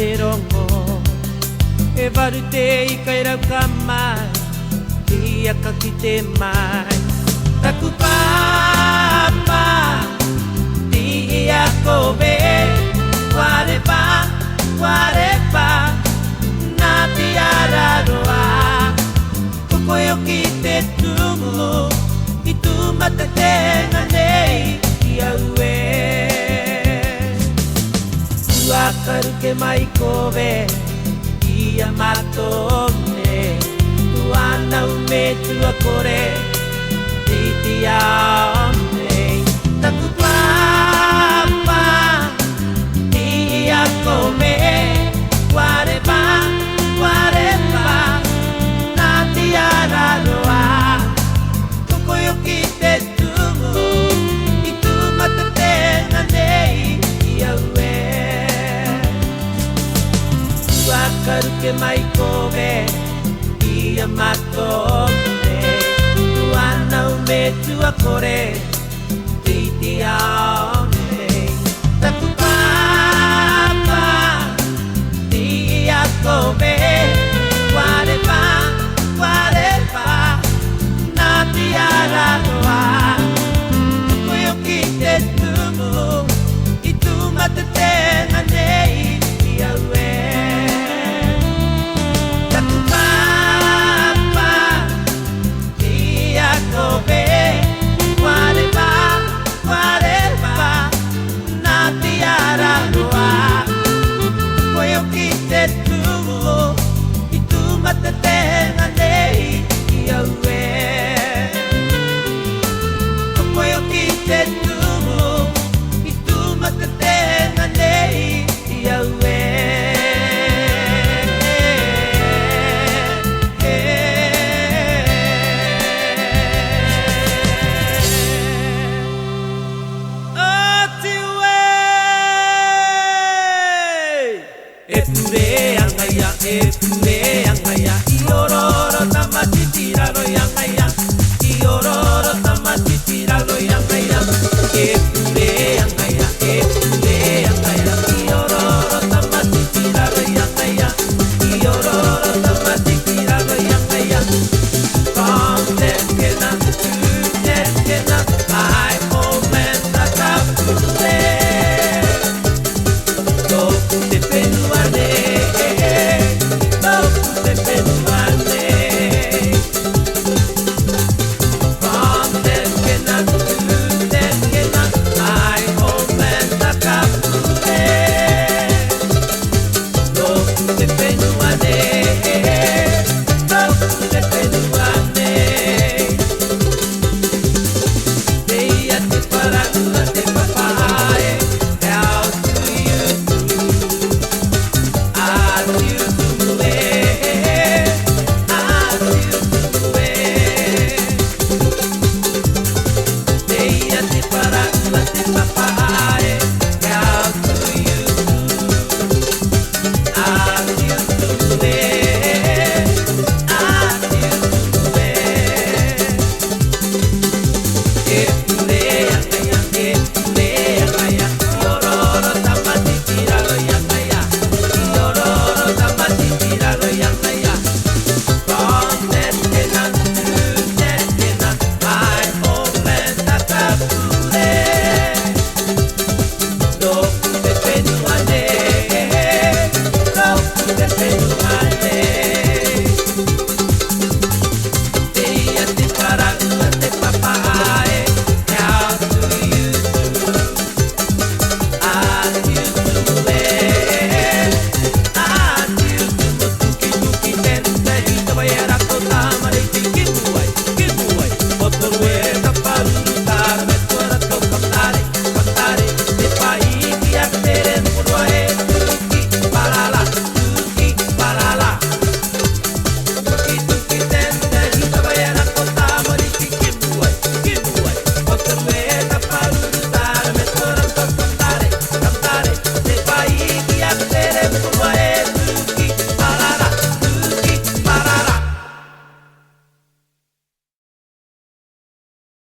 te rongo e waru te ika i rau ka mai i aka ki te mai taku papa ti i a kobe wareba wareba na ti araroa kokoyo ki te tumu i tu matatenga nei i aue wakaru ke mai kobe i amato ne tuana ume tua kore titi aone taku papa i a kobe wareba wareba na ti araroa kokoyo ki te tumu i tu matatenga nei i aue wakaru ke mai kobe i amato ne tuana ume tua kore titi aone taku papa ti a kobe